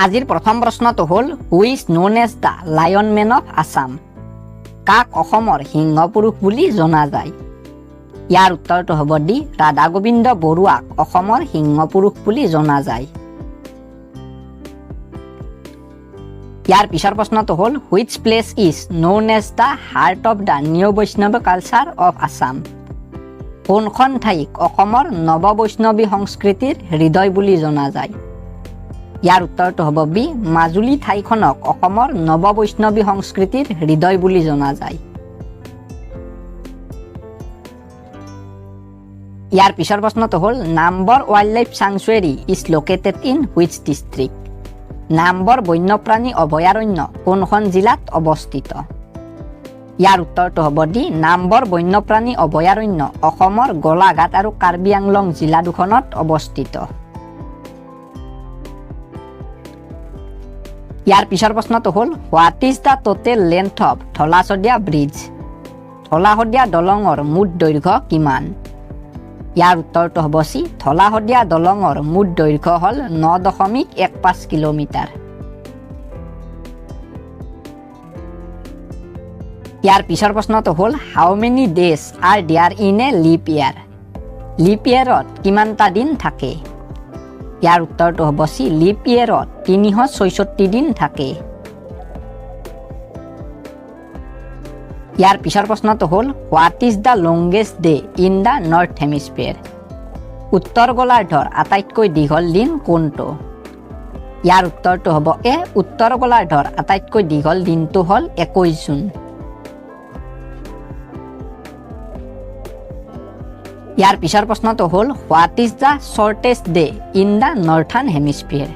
আজিৰ প্ৰথম প্ৰশ্নটো হ'ল who is known as the lion man of Assam. কাক অসমৰ সিংহ পুৰুষ বুলি জনা যায়? ইয়াৰ উত্তৰটো হ'ব ডি ৰাধা গোবিন্দ বৰুৱাক অসমৰ সিংহ পুৰুষ বুলি জনা যায়। ইয়াৰ পিছৰ প্ৰশ্নটো হ'ল which place is known as the heart of the new Vaishnava culture of Assam. কোনখন ঠাইক অসমৰ নৱ বৈষ্ণৱী সংস্কৃতিৰ হৃদয় বুলি জনা যায়? ইয়াৰ উত্তৰটো হ'ব বি মাজুলী ঠাইখনক অসমৰ নৱ বৈষ্ণৱী সংস্কৃতিৰ হৃদয় বুলি জনা যায়। ইয়াৰ পিছৰ প্ৰশ্নটো হ'ল number wild life sanctuary is located in which district. Number বন্যপ্ৰাণী অভয়াৰণ্য কোনখন জিলাত অৱস্থিত? ইয়াৰ উত্তৰটো হ'ব ডি নাম্বৰ বন্যপ্ৰাণী অভয়াৰণ্য অসমৰ গোলাঘাট আৰু কাৰ্বি আংলং জিলা দুখনত অৱস্থিত। ইয়াৰ পিছৰ প্ৰশ্নটো হ'ল what is the total length of Dhola Sadiya bridge. Dhola Sadiya দলঙৰ মুঠ দৈৰ্ঘ্য কিমান? ইয়াৰ উত্তৰটো হ'ব চি ধলা শদিয়া দলঙৰ মুঠ দৈৰ্ঘ্য হ'ল 9.15 কিলোমিটাৰ। ইয়াৰ পিছৰ প্ৰশ্নটো হ'ল how many days are there in a leap year. Leap ইয়াৰত কিমানটা দিন থাকে? ইয়াৰ উত্তৰটো হ'ব চি লিপ ইয়াৰত 366 দিন থাকে। ইয়াৰ পিছৰ প্ৰশ্নটো হ'ল what is the longest day in the north হেমিস্ফিয়াৰ। উত্তৰ গোলাৰ্ধৰ আটাইতকৈ দীঘল দিন কোনটো? ইয়াৰ উত্তৰটো হ'ব এ উত্তৰ গোলাৰ্ধৰ আটাইতকৈ দীঘল দিনটো হ'ল 21 জুন। ইয়াৰ পিছৰ প্ৰশ্নটো হ'ল what is the shortest day in the northern হেমিস্ফিয়াৰ।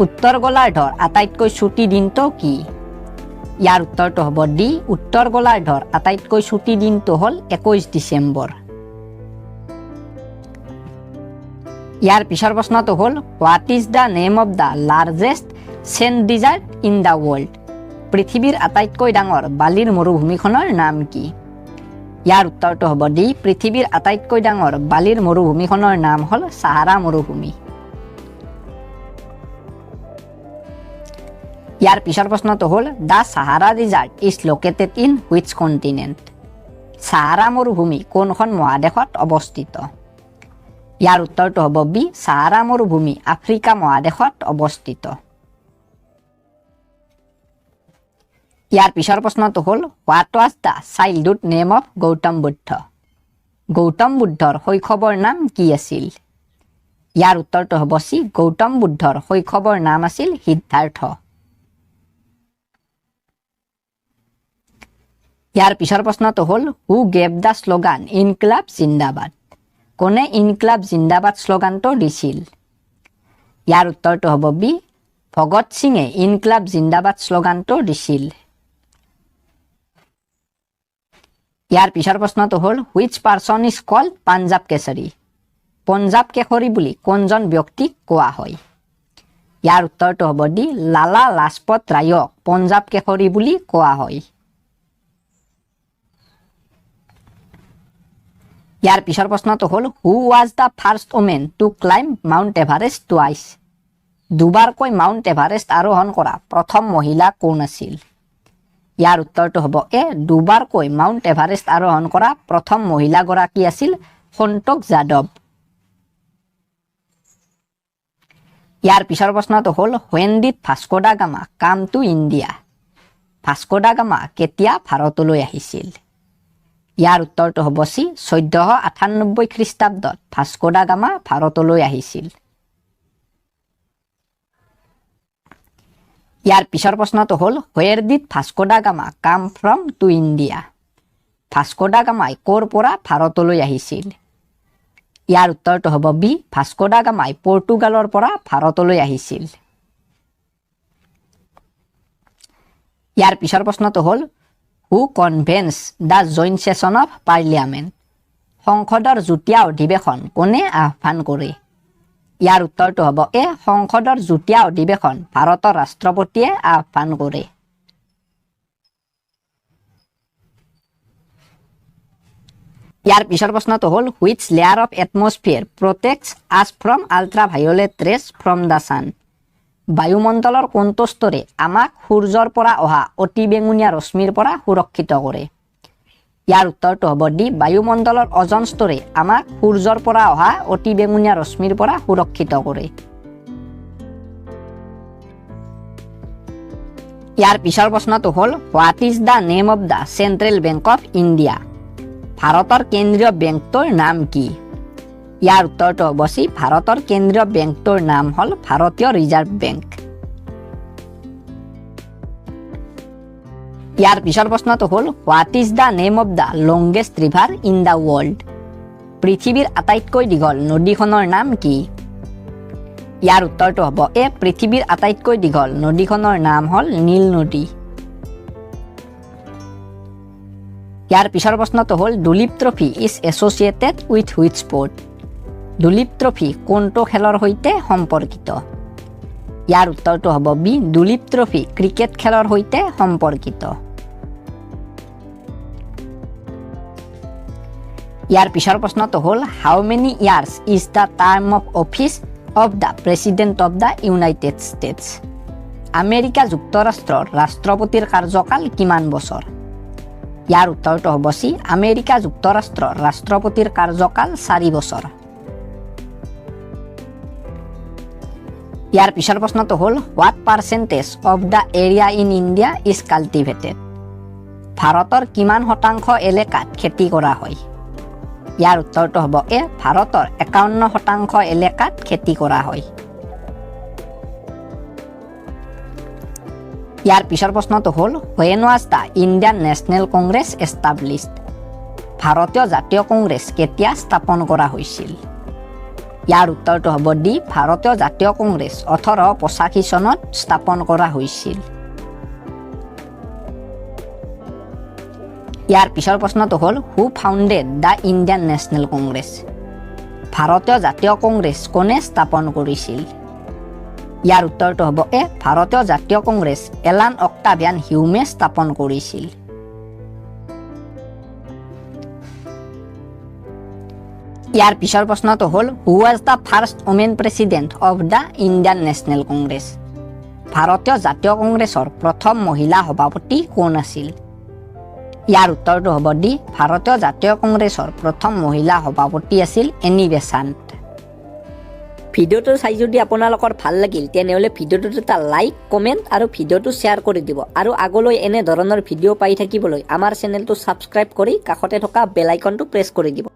উত্তৰ গোলাৰ্ধৰ আটাইতকৈ ছুটি দিনটো কি? ইয়াৰ উত্তৰটো হ'ব ডি উত্তৰ গোলাৰ্ধৰ আটাইতকৈ ছুটি দিনটো হ'ল 21 ডিচেম্বৰ। ইয়াৰ পিছৰ প্ৰশ্নটো হ'ল what is the name of the largest sand desert in the world. পৃথিৱীৰ আটাইতকৈ ডাঙৰ বালিৰ মৰুভূমিখনৰ নাম কি? ইয়াৰ উত্তৰটো হ'ব ডি পৃথিৱীৰ আটাইতকৈ ডাঙৰ বালিৰ মৰুভূমিখনৰ নাম হ'ল চাহাৰা মৰুভূমি। ইয়াৰ পিছৰ প্ৰশ্নটো হ'ল the Sahara desert is located in which continent. Sahara মৰুভূমি কোনখন মহাদেশত অৱস্থিত? ইয়াৰ উত্তৰটো হ'ব বি চাহাৰা মৰুভূমি আফ্ৰিকা মহাদেশত অৱস্থিত। ইয়াৰ পিছৰ প্ৰশ্নটো হ'ল what was the childhood name of Gautam Buddha. Gautam বুদ্ধৰ শৈশৱৰ নাম কি আছিল? ইয়াৰ উত্তৰটো হ'ব চি গৌতম বুদ্ধৰ শৈশৱৰ নাম আছিল সিদ্ধাৰ্থ। ইয়াৰ পিছৰ প্ৰশ্নটো হ'ল হু গেভ দ্য শ্লোগান ইনকিলাব জিন্দাবাদ। কোনে ইনকিলাব জিন্দাবাদ শ্লোগানটো দিছিল? ইয়াৰ উত্তৰটো হ'ব বি ভগত সিঙে ইনকিলাব জিন্দাবাদ শ্লোগানটো দিছিল। ইয়াৰ পিছৰ প্ৰশ্নটো হ'ল which person is called Punjab Kesari. Punjab Kesari বুলি কোনজন ব্যক্তিক কোৱা হয়? ইয়াৰ উত্তৰটো হ'ব ডি লালা লাজপত ৰায়ক পঞ্জাৱ কেশৰী বুলি কোৱা হয়। ইয়াৰ পিছৰ প্ৰশ্নটো হ'ল who was the first women to climb mount Everest twice. দুবাৰকৈ মাউণ্ট এভাৰেষ্ট আৰোহণ কৰা প্ৰথম মহিলা কোন আছিল? ইয়াৰ উত্তৰটো হ'ব এ দুবাৰকৈ মাউণ্ট এভাৰেষ্ট আৰোহণ কৰা প্ৰথম মহিলাগৰাকী আছিল সন্তোষ যাদৱ। ইয়াৰ পিছৰ প্ৰশ্নটো হ'ল when did Vasco da Gama come to India. Vasco da Gama কেতিয়া ভাৰতলৈ আহিছিল? ইয়াৰ উত্তৰটো হ'ব চি 1498 খ্ৰীষ্টাব্দত ভাস্কো দা গামা ভাৰতলৈ আহিছিল। ইয়াৰ পিছৰ প্ৰশ্নটো হ'ল where did Vasco da Gama come from to India. Vasco da গামাই ক'ৰ পৰা ভাৰতলৈ আহিছিল? ইয়াৰ উত্তৰটো হ'ব বি ভাস্কো দা গামাই পৰ্তুগালৰ পৰা ভাৰতলৈ আহিছিল। ইয়াৰ পিছৰ প্ৰশ্নটো হ'ল who convenes the joint session of parliament. সংসদৰ যুটীয়া অধিৱেশন কোনে আহ্বান কৰে? ইয়াৰ উত্তৰটো হ'ব এ সংসদৰ যুটীয়া অধিৱেশন ভাৰতৰ ৰাষ্ট্ৰপতিয়ে আহ্বান কৰে। ইয়াৰ পিছৰ প্ৰশ্নটো হ'ল which layer of atmosphere protects us from ultraviolet rays from the sun. বায়ুমণ্ডলৰ কোনটো স্তৰে আমাক সূৰ্যৰ পৰা অহা অতি বেঙুনীয়া ৰশ্মিৰ পৰা সুৰক্ষিত কৰে? ইয়াৰ উত্তৰটো হ'ব ডি, বায়ুমণ্ডলৰ অজন স্তৰে আমাক সূৰ্যৰ পৰা অহা অতি বেঙুনীয়া ৰশ্মিৰ পৰা সুৰক্ষিত কৰে। ইয়াৰ পিছৰ প্ৰশ্নটো হ'ল what is the name of the central bank of India? ভাৰতৰ কেন্দ্ৰীয় বেংকটোৰ নাম কি? ইয়াৰ উত্তৰটো হ'ব চি, ভাৰতৰ কেন্দ্ৰীয় বেংকটোৰ নাম হ'ল ভাৰতীয় ৰিজাৰ্ভ বেংক। ইয়াৰ পিছৰ প্ৰশ্নটো হ'ল what is the name of the longest river in the world? পৃথিৱীৰ আটাইতকৈ দীঘল নদীখনৰ নাম কি? ইয়াৰ উত্তৰটো হ'ব এ, পৃথিৱীৰ আটাইতকৈ দীঘল নদীখনৰ নাম হ'ল নীল নদী। ইয়াৰ পিছৰ প্ৰশ্নটো হ'ল Duleep trophy is associated with which sport? Duleep trophy কোনটো খেলৰ সৈতে সম্পৰ্কিত? ইয়াৰ উত্তৰটো হ'ব বি, দুলীপ ট্ৰফি ক্ৰিকেট খেলৰ সৈতে সম্পৰ্কিত। ইয়াৰ পিছৰ প্ৰশ্নটো হ'ল how many years is the term of office of the president of the United States? আমেৰিকা যুক্তৰাষ্ট্ৰৰ ৰাষ্ট্ৰপতিৰ কাৰ্যকাল কিমান বছৰ? ইয়াৰ উত্তৰটো হ'ব চি, আমেৰিকা যুক্তৰাষ্ট্ৰৰ ৰাষ্ট্ৰপতিৰ কাৰ্যকাল 4 বছৰ। ইয়াৰ পিছৰ প্ৰশ্নটো হ'ল what percentage of the area in India is cultivated? ভাৰতৰ কিমান শতাংশ এলেকাত খেতি কৰা হয়? ইয়াৰ উত্তৰটো হ'ব এ, ভাৰতৰ 51% এলেকাত খেতি কৰা হয়। ইয়াৰ পিছৰ প্ৰশ্নটো হ'ল when was the Indian National Congress established? ভাৰতীয় জাতীয় কংগ্ৰেছ কেতিয়া স্থাপন কৰা হৈছিল? ইয়াৰ উত্তৰটো হ'ব ডি, ভাৰতীয় জাতীয় কংগ্ৰেছ 1885 চনত স্থাপন কৰা হৈছিল। ইয়াৰ পিছৰ প্ৰশ্নটো হ'ল who founded the Indian National Congress? ভাৰতীয় জাতীয় কংগ্ৰেছ কোনে স্থাপন কৰিছিল? ইয়াৰ উত্তৰটো হ'ব এ, ভাৰতীয় জাতীয় কংগ্ৰেছ এলান অক্টাভিয়ান হিউমে স্থাপন কৰিছিল। ইয়াৰ পিছৰ প্ৰশ্নটো হ'ল who was the first women president of the Indian National Congress? ভাৰতীয় জাতীয় কংগ্ৰেছৰ প্ৰথম মহিলা সভাপতি কোন আছিল? ইয়াৰ উত্তৰটো হ'ব ডি, ভাৰতীয় জাতীয় কংগ্ৰেছৰ প্ৰথম মহিলা সভাপতি আছিল এনি বেচাণ্ট। ভিডিঅ'টো চাই যদি আপোনালোকৰ ভাল লাগিল তেনেহ'লে ভিডিঅ'টোত এটা লাইক, কমেণ্ট আৰু ভিডিঅ'টো শ্বেয়াৰ কৰি দিব। আৰু আগলৈ এনে ধৰণৰ ভিডিঅ' পাই থাকিবলৈ আমাৰ চেনেলটো ছাবস্ক্ৰাইব কৰি কাষতে থকা বেল আইকনটো প্ৰেছ কৰি দিব।